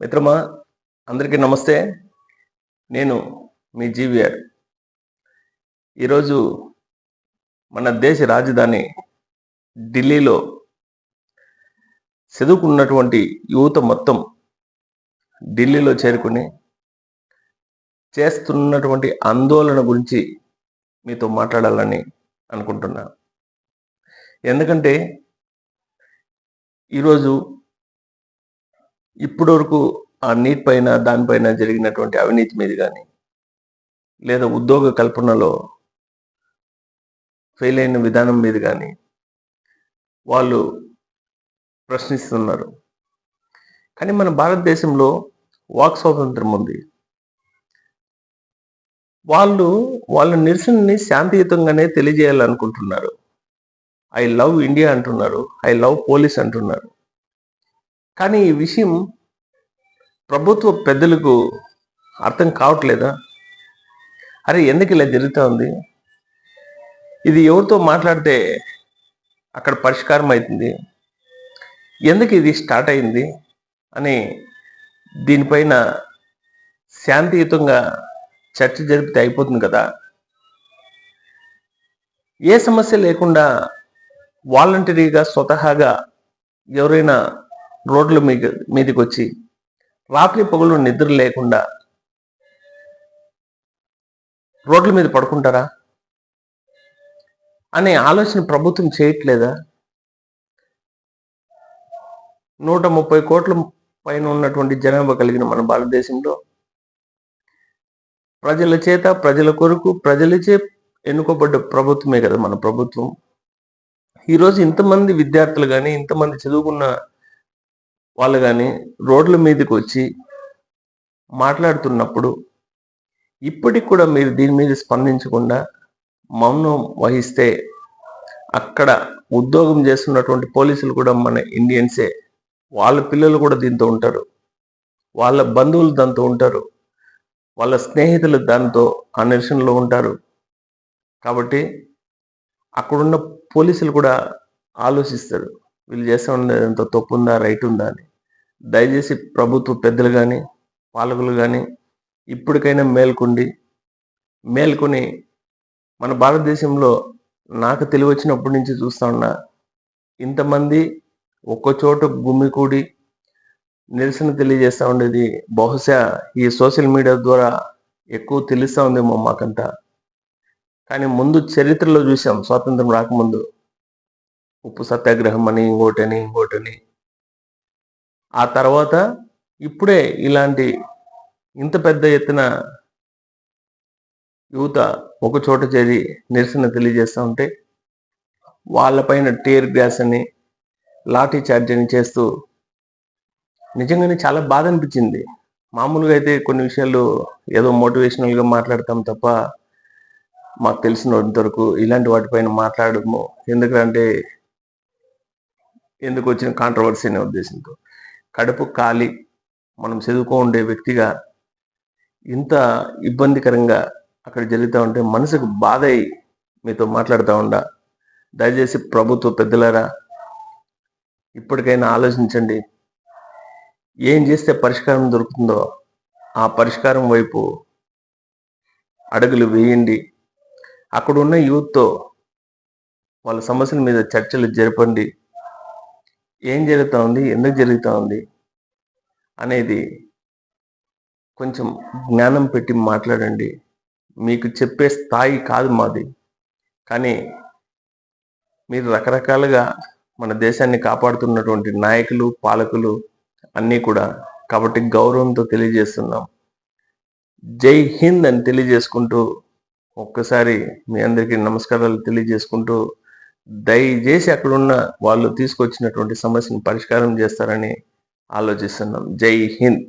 మిత్రమా, అందరికీ నమస్తే. నేను మీ జీవిఆర్. ఈరోజు మన దేశ రాజధాని ఢిల్లీలో చదువుకున్నటువంటి యువత మొత్తం ఢిల్లీలో చేరుకుని చేస్తున్నటువంటి ఆందోళన గురించి మీతో మాట్లాడాలని అనుకుంటున్నా. ఎందుకంటే ఈరోజు ఇప్పటి వరకు ఆ నీట్ పైన దానిపైన జరిగినటువంటి అవినీతి మీద కానీ లేదా ఉద్యోగ కల్పనలో ఫెయిల్ అయిన విధానం మీద కానీ వాళ్ళు ప్రశ్నిస్తున్నారు. కానీ మన భారతదేశంలో వాక్ స్వాతంత్రం ఉంది. వాళ్ళు వాళ్ళ నిరసనని శాంతియుతంగానే తెలియజేయాలనుకుంటున్నారు. ఐ లవ్ ఇండియా అంటున్నారు, ఐ లవ్ పోలీస్ అంటున్నారు. కానీ ఈ విషయం ప్రభుత్వ పెద్దలకు అర్థం కావట్లేదా? అరే, ఎందుకు ఇలా జరుగుతూ ఉంది? ఇది ఎవరితో మాట్లాడితే అక్కడ పరిష్కారం అవుతుంది? ఎందుకు ఇది స్టార్ట్ అయింది అని దీనిపైన శాంతియుతంగా చర్చ జరిపితే అయిపోతుంది కదా. ఏ సమస్య లేకుండా వాలంటరీగా స్వతహాగా ఎవరైనా రోడ్ల మీదకి వచ్చి రాత్రి పగలు నిద్ర లేకుండా రోడ్ల మీద పడుకుంటారా అనే ఆలోచన ప్రభుత్వం చేయట్లేదా? 130 కోట్ల పైన ఉన్నటువంటి జనాభా కలిగిన మన భారతదేశంలో ప్రజల చేత, ప్రజల కొరకు, ప్రజలచే ఎన్నుకోబడ్డ ప్రభుత్వమే కదా మన ప్రభుత్వం. ఈరోజు ఇంతమంది విద్యార్థులు కానీ, ఇంతమంది చదువుకున్న వాళ్ళు కానీ రోడ్ల మీదకి వచ్చి మాట్లాడుతున్నప్పుడు ఇప్పటికి కూడా మీరు దీని మీద స్పందించకుండా మౌనం వహిస్తే అక్కడ ఉద్యోగం చేస్తున్నటువంటి పోలీసులు కూడా మన ఇండియన్సే. వాళ్ళ పిల్లలు కూడా దీంతో ఉంటారు, వాళ్ళ బంధువులు దాంతో ఉంటారు, వాళ్ళ స్నేహితులు దాంతో ఆ నిరసనలో ఉంటారు. కాబట్టి అక్కడున్న పోలీసులు కూడా ఆలోచిస్తారు, వీళ్ళు చేస్తూ ఉండేది ఎంత తప్పు ఉందా, రైట్ ఉందా అని. దయచేసి ప్రభుత్వ పెద్దలు కానీ, పాలకులు కానీ ఇప్పటికైనా మేల్కొని మన భారతదేశంలో నాకు తెలివచ్చినప్పటి నుంచి చూస్తా ఉన్నా, ఇంతమంది ఒక్కో చోట గుమ్మికూడి నిరసన తెలియజేస్తూ ఉండేది బహుశా ఈ సోషల్ మీడియా ద్వారా ఎక్కువ తెలుస్తూ ఉందేమో మాకంతా. కానీ ముందు చరిత్రలో చూసాం, స్వాతంత్రం రాకముందు ఉప్పు సత్యాగ్రహం అని, ఇంకోటని. ఆ తర్వాత ఇప్పుడే ఇలాంటి ఇంత పెద్ద ఎత్తున యువత ఒక చోట చేరి నిరసన తెలియజేస్తూ ఉంటే వాళ్ళపైన టీర్ గ్యాస్ అని, లాఠీ చార్జ్ అని చేస్తూ నిజంగానే చాలా బాధ అనిపించింది. మామూలుగా అయితే కొన్ని విషయాలు ఏదో మోటివేషనల్గా మాట్లాడతాం తప్ప మాకు తెలిసినంతవరకు ఇలాంటి వాటిపైన మాట్లాడము. ఎందుకంటే ఎందుకు వచ్చిన కాంట్రవర్సీ అనే ఉద్దేశంతో. కడుపు కాలి మనం చదువుకో ఉండే వ్యక్తిగా ఇంత ఇబ్బందికరంగా అక్కడ జరుగుతూ ఉంటే మనసుకు బాధ అయి మీతో మాట్లాడుతూ ఉండా. దయచేసి ప్రభుత్వ పెద్దలారా, ఇప్పటికైనా ఆలోచించండి. ఏం చేస్తే పరిష్కారం దొరుకుతుందో ఆ పరిష్కారం వైపు అడుగులు వేయండి. అక్కడున్న యూత్తో వాళ్ళ సమస్యల మీద చర్చలు జరపండి. ఏం జరుగుతూ ఉంది, ఎందుకు జరుగుతూ ఉంది అనేది కొంచెం జ్ఞానం పెట్టి మాట్లాడండి. మీకు చెప్పే స్థాయి కాదు మాది, కానీ మీరు రకరకాలుగా మన దేశాన్ని కాపాడుతున్నటువంటి నాయకులు, పాలకులు అన్నీ కూడా. కాబట్టి గౌరవంతో తెలియజేస్తున్నాం. జై హింద్ అని తెలియజేసుకుంటూ ఒక్కసారి మీ అందరికీ నమస్కారాలు తెలియజేసుకుంటూ, దయచేసి అక్కడున్న వాళ్ళు తీసుకొచ్చినటువంటి సమస్యను పరిష్కారం చేస్తారని ఆలోచిస్తున్నాం. జై హింద్.